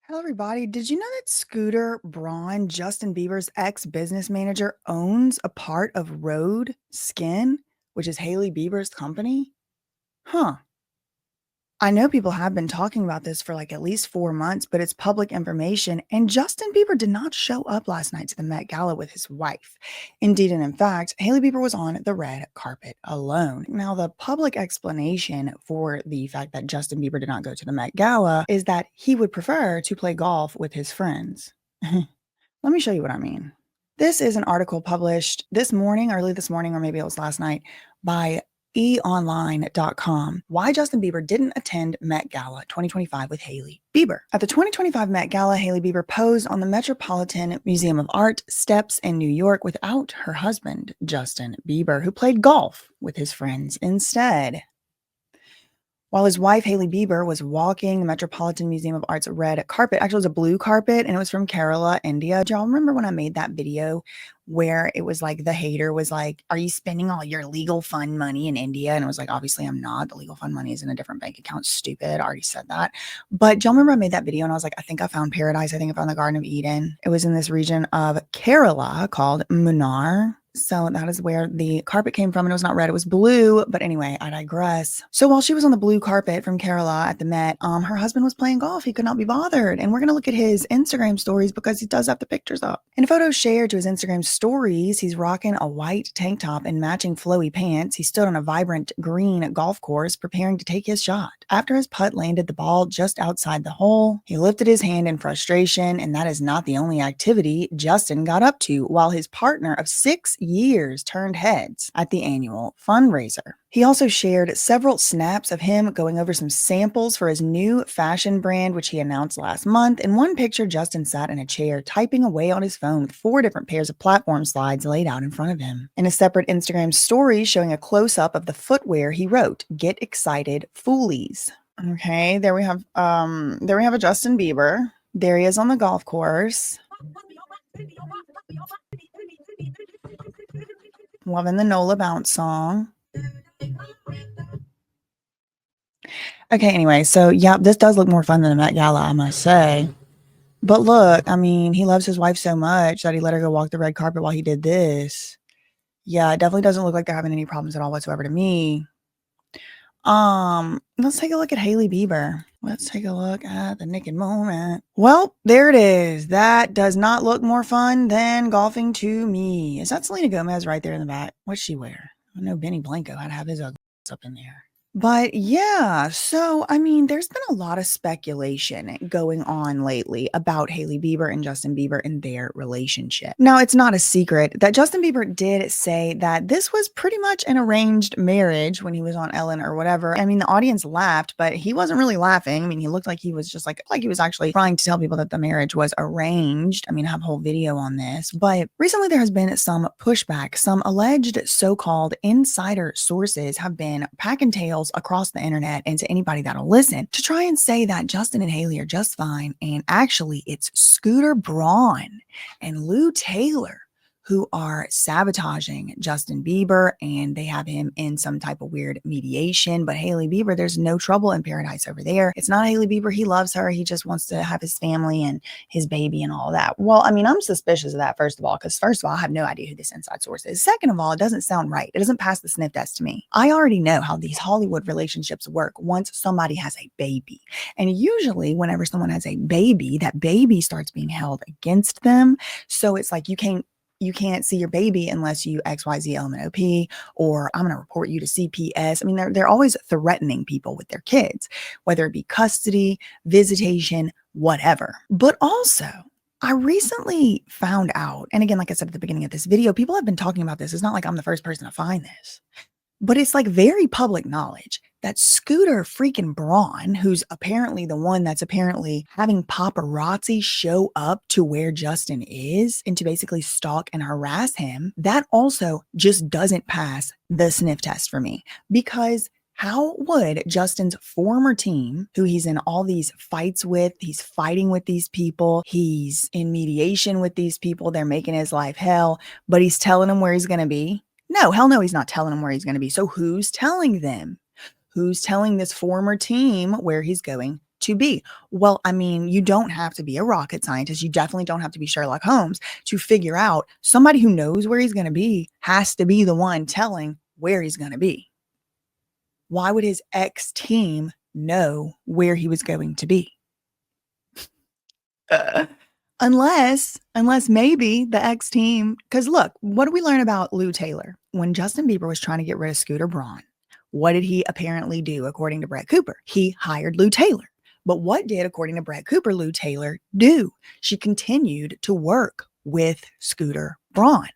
Hello, everybody. Did you know that Scooter Braun, Justin Bieber's ex-business manager, owns a part of Rhode Skin, which is Hailey Bieber's company? Huh. I know people have been talking about this for like at least 4 months, but it's public information. And Justin Bieber did not show up last night to the Met Gala with his wife. Indeed, and in fact, Hailey Bieber was on the red carpet alone. Now, the public explanation for the fact that Justin Bieber did not go to the Met Gala is that he would prefer to play golf with his friends. Let me show you what I mean. This is an article published this morning, early this morning, or maybe it was last night, by eonline.com. Why Justin Bieber didn't attend Met Gala 2025 with Hailey Bieber. At the 2025 Met Gala, Hailey Bieber posed on the Metropolitan Museum of Art steps in New York without her husband, Justin Bieber, who played golf with his friends instead. While his wife, Hailey Bieber, was walking the Metropolitan Museum of Art's red carpet, actually it was a blue carpet, and it was from Kerala, India. Do y'all remember when I made that video where it was like the hater was like, are you spending all your legal fund money in India? And it was like, obviously I'm not. The legal fund money is in a different bank account. Stupid. I already said that. But do y'all remember I made that video and I was like, I think I found paradise. I think I found the Garden of Eden. It was in this region of Kerala called Munnar. So that is where the carpet came from, and it was not red, it was blue. But anyway, I digress. So while she was on the blue carpet from Kerala at the Met, her husband was playing golf. He could not be bothered. And we're going to look at his Instagram stories because he does have the pictures up. In a photo shared to his Instagram stories, he's rocking a white tank top and matching flowy pants. He stood on a vibrant green golf course preparing to take his shot. After his putt landed the ball just outside the hole, he lifted his hand in frustration, and that is not the only activity Justin got up to while his partner of 6 years turned heads at the annual fundraiser. He also shared several snaps of him going over some samples for his new fashion brand, which he announced last month. In one picture, Justin sat in a chair typing away on his phone with 4 different pairs of platform slides laid out in front of him. In a separate Instagram story showing a close-up of the footwear, he wrote, "Get excited, foolies." Okay, there we have a Justin Bieber. There he is on the golf course. Loving the Nola Bounce song. Okay, anyway, so yeah, this does look more fun than the Met Gala, I must say. But look, I mean, he loves his wife so much that he let her go walk the red carpet while he did this. Yeah, it definitely doesn't look like they're having any problems at all whatsoever to me. Let's take a look at Hailey Bieber. Let's take a look at the naked moment. Well, there it is. That does not look more fun than golfing to me. Is that Selena Gomez right there in the back? What's she wear? I know Benny Blanco had to have his ugly up in there. But yeah, so I mean, there's been a lot of speculation going on lately about Hailey Bieber and Justin Bieber and their relationship. Now, it's not a secret that Justin Bieber did say that this was pretty much an arranged marriage when he was on Ellen or whatever. I mean, the audience laughed, but he wasn't really laughing. I mean, he looked like he was just like he was actually trying to tell people that the marriage was arranged. I mean, I have a whole video on this, but recently there has been some pushback. Some alleged so-called insider sources have been packing tails across the internet and to anybody that'll listen to try and say that Justin and Hailey are just fine. And actually, it's Scooter Braun and Lou Taylor who are sabotaging Justin Bieber, and they have him in some type of weird mediation. But Hailey Bieber, there's no trouble in paradise over there. It's not Hailey Bieber. He loves her. He just wants to have his family and his baby and all that. Well, I mean, I'm suspicious of that, first of all, because first of all, I have no idea who this inside source is. Second of all, it doesn't sound right. It doesn't pass the sniff test to me. I already know how these Hollywood relationships work once somebody has a baby. And usually whenever someone has a baby, that baby starts being held against them. So it's like you can't see your baby unless you XYZ LMNOP, or I'm going to report you to CPS. I mean, they're always threatening people with their kids, whether it be custody, visitation, whatever. But also, I recently found out, and again, like I said at the beginning of this video, people have been talking about this. It's not like I'm the first person to find this, but it's like very public knowledge that Scooter freaking Braun, who's apparently the one that's apparently having paparazzi show up to where Justin is and to basically stalk and harass him, that also just doesn't pass the sniff test for me. Because how would Justin's former team, who he's in all these fights with, he's fighting with these people, he's in mediation with these people, they're making his life hell, but he's telling them where he's going to be? No, hell no, he's not telling them where he's going to be. So who's telling them? Who's telling this former team where he's going to be? Well, I mean, you don't have to be a rocket scientist. You definitely don't have to be Sherlock Holmes to figure out somebody who knows where he's going to be has to be the one telling where he's going to be. Why would his ex team know where he was going to be? Uh, unless maybe the ex team, because look, what did we learn about Lou Taylor? When Justin Bieber was trying to get rid of Scooter Braun, what did he apparently do according to Brett Cooper? He hired Lou Taylor. But what did, according to Brett Cooper, Lou Taylor do? She continued to work with Scooter Braun.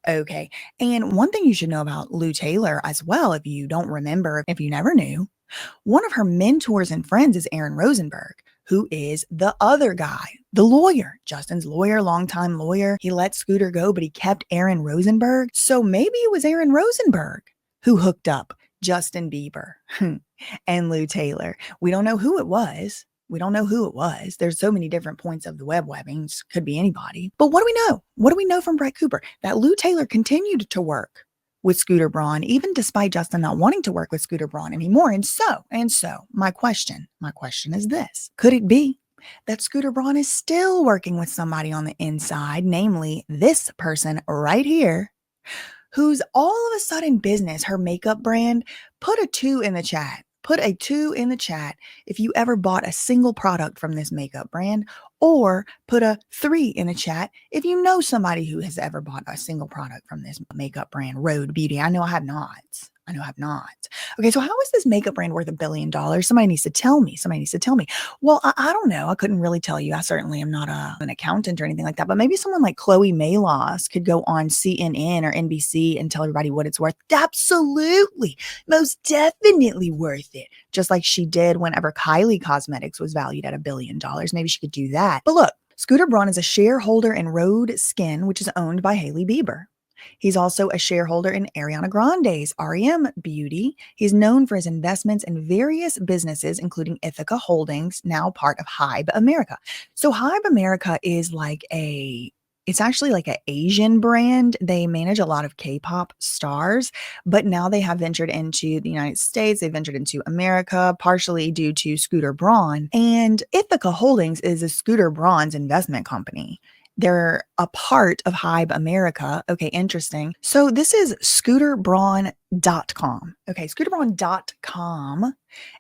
Okay. And one thing you should know about Lou Taylor as well, if you don't remember, if you never knew, one of her mentors and friends is Aaron Rosenberg, who is the other guy, the lawyer, Justin's lawyer, longtime lawyer. He let Scooter go, but he kept Aaron Rosenberg. So maybe it was Aaron Rosenberg who hooked up Justin Bieber and Lou Taylor. We don't know who it was. We don't know who it was. There's so many different points of the web webbings. Could be anybody. But what do we know? What do we know from Brett Cooper? That Lou Taylor continued to work with Scooter Braun, even despite Justin not wanting to work with Scooter Braun anymore. And so, my question is this. Could it be that Scooter Braun is still working with somebody on the inside, namely this person right here, who's all of a sudden business, her makeup brand? Put a 2 in the chat. Put a 2 in the chat if you ever bought a single product from this makeup brand, or put a 3 in the chat if you know somebody who has ever bought a single product from this makeup brand, Rhode Beauty. I know I have not. Okay, so how is this makeup brand worth $1 billion? Somebody needs to tell me. Well, I don't know. I couldn't really tell you. I certainly am not an accountant or anything like that, but maybe someone like Chloe Malos could go on CNN or NBC and tell everybody what it's worth. Absolutely. Most definitely worth it. Just like she did whenever Kylie Cosmetics was valued at $1 billion. Maybe she could do that. But look, Scooter Braun is a shareholder in Rhode Skin, which is owned by Hailey Bieber. He's also a shareholder in Ariana Grande's REM Beauty. He's known for his investments in various businesses, including Ithaca Holdings, now part of Hybe America. So Hybe America is it's actually like an Asian brand. They manage a lot of K-pop stars, but now they have ventured into the United States. They ventured into America, partially due to Scooter Braun. And Ithaca Holdings is a Scooter Braun's investment company. They're a part of Hybe America. Okay, interesting. So this is scooterbraun.com. Okay, scooterbraun.com.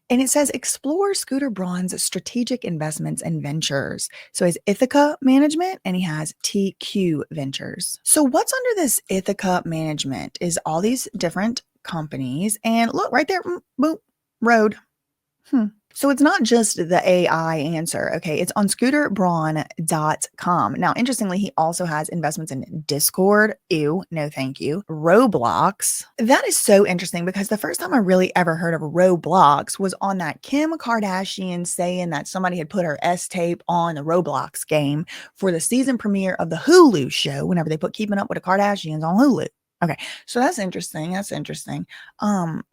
And it says explore Scooter Braun's strategic investments and ventures. So he has Ithaca Management and he has TQ Ventures. So what's under this Ithaca Management is all these different companies. And look right there, boop, Road. So it's not just the AI answer. Okay, it's on scooterbraun.com. Now, interestingly, he also has investments in Discord. Ew, no thank you. Roblox. That is so interesting because the first time I really ever heard of Roblox was on that Kim Kardashian saying that somebody had put her S-tape on the Roblox game for the season premiere of the Hulu show whenever they put Keeping Up with the Kardashians on Hulu. Okay, so that's interesting.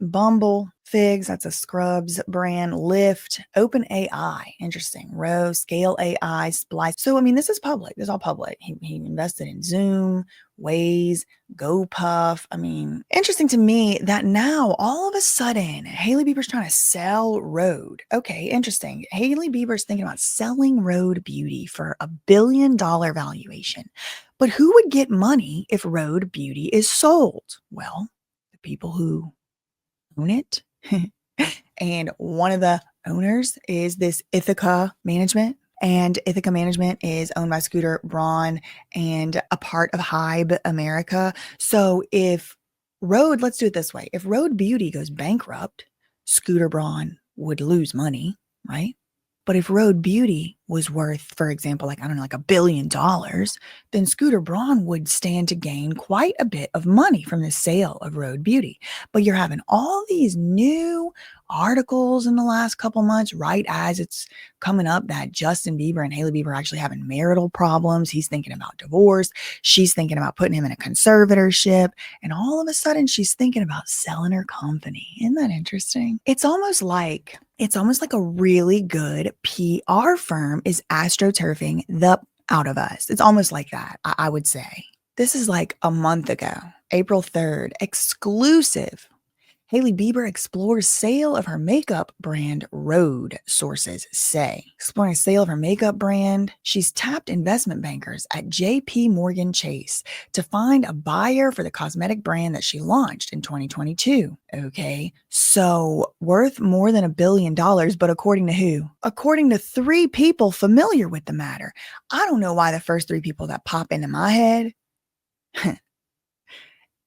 Bumble, Figs, that's a Scrubs brand. Lyft, OpenAI, interesting. Rose, Scale AI, Splice. So, I mean, this is public. This is all public. He invested in Zoom, Waze, GoPuff. I mean, interesting to me that now all of a sudden Hailey Bieber's trying to sell Rhode. Okay, interesting. Hailey Bieber's thinking about selling Rhode Beauty for $1 billion valuation. But who would get money if Rhode Beauty is sold? Well, the people who own it. And one of the owners is this Ithaca Management. And Ithaca Management is owned by Scooter Braun and a part of Hybe America. So if Rhode, let's do it this way. If Rhode Beauty goes bankrupt, Scooter Braun would lose money, right? But if Rhode Beauty was worth, for example, like $1 billion, then Scooter Braun would stand to gain quite a bit of money from the sale of Rhode Beauty. But you're having all these new articles in the last couple months, right as it's coming up that Justin Bieber and Hailey Bieber are actually having marital problems. He's thinking about divorce. She's thinking about putting him in a conservatorship. And all of a sudden, she's thinking about selling her company. Isn't that interesting? It's almost like a really good PR firm is astroturfing the out of us. It's almost like that, I would say. This is like a month ago, April 3rd, exclusive. Hailey Bieber explores sale of her makeup brand Rhode, sources say. Exploring sale of her makeup brand, she's tapped investment bankers at JP Morgan Chase to find a buyer for the cosmetic brand that she launched in 2022. Okay, so worth more than $1 billion, but according to who? According to 3 people familiar with the matter. I don't know why the first 3 people that pop into my head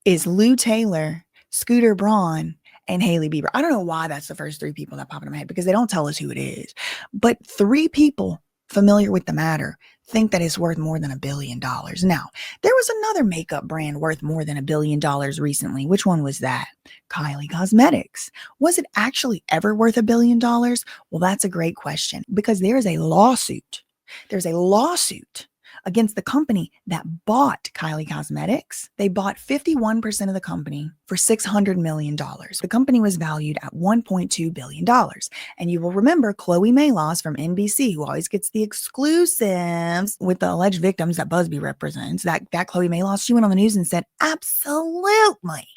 is Lou Taylor, Scooter Braun, and Hailey Bieber. I don't know why that's the first 3 people that pop into my head because they don't tell us who it is. But 3 people familiar with the matter think that it's worth more than $1 billion. Now, there was another makeup brand worth more than $1 billion recently. Which one was that? Kylie Cosmetics. Was it actually ever worth $1 billion? Well, that's a great question because there is a lawsuit. There's a lawsuit against the company that bought Kylie Cosmetics. They bought 51% of the company for $600 million. The company was valued at $1.2 billion. And you will remember Chloe Maylaws from NBC, who always gets the exclusives with the alleged victims that Busby represents. That Chloe Maylaws, she went on the news and said, absolutely.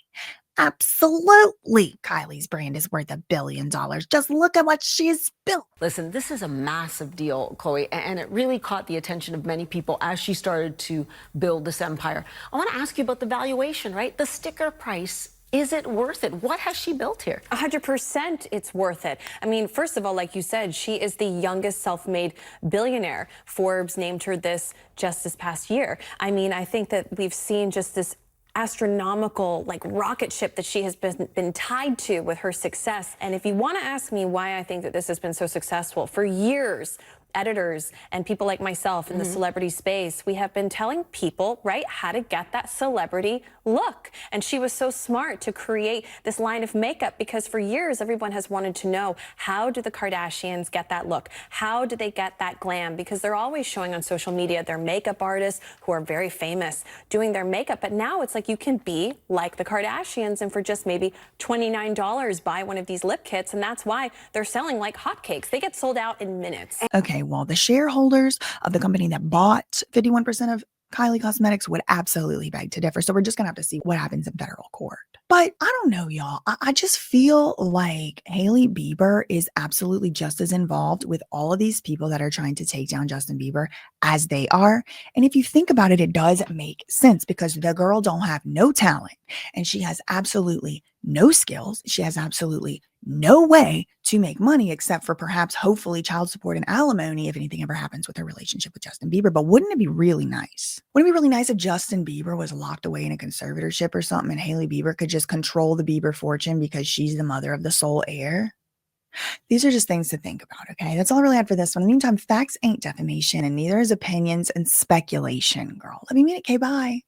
Absolutely, Kylie's brand is worth $1 billion. Just look at what she's built. Listen, this is a massive deal, Chloe, and it really caught the attention of many people as she started to build this empire. I want to ask you about the valuation, right? The sticker price. Is it worth it? What has she built here? 100% it's worth it. I mean, first of all, like you said, she is the youngest self-made billionaire. Forbes named her just this past year. I mean, I think that we've seen just this astronomical rocket ship that she has been tied to with her success. And if you want to ask me why I think that this has been so successful, for years editors and people like myself in the celebrity space, we have been telling people, right, how to get that celebrity look. And she was so smart to create this line of makeup because for years everyone has wanted to know, how do the Kardashians get that look? How do they get that glam? Because they're always showing on social media their makeup artists who are very famous doing their makeup. But now it's like you can be like the Kardashians and for just maybe $29 buy one of these lip kits. And that's why they're selling like hotcakes. They get sold out in minutes. Okay, well, the shareholders of the company that bought 51% of Kylie Cosmetics would absolutely beg to differ. So we're just going to have to see what happens in federal court. But I don't know, y'all. I just feel like Hailey Bieber is absolutely just as involved with all of these people that are trying to take down Justin Bieber as they are. And if you think about it, it does make sense because the girl don't have no talent and she has absolutely no skills. She has absolutely no way to make money except for perhaps hopefully child support and alimony if anything ever happens with her relationship with Justin Bieber. But wouldn't it be really nice? Wouldn't it be really nice if Justin Bieber was locked away in a conservatorship or something and Hailey Bieber could just control the Bieber fortune because she's the mother of the sole heir? These are just things to think about, okay? That's all I really had for this one. In the meantime, facts ain't defamation and neither is opinions and speculation, girl. Let me meet it. Okay, bye.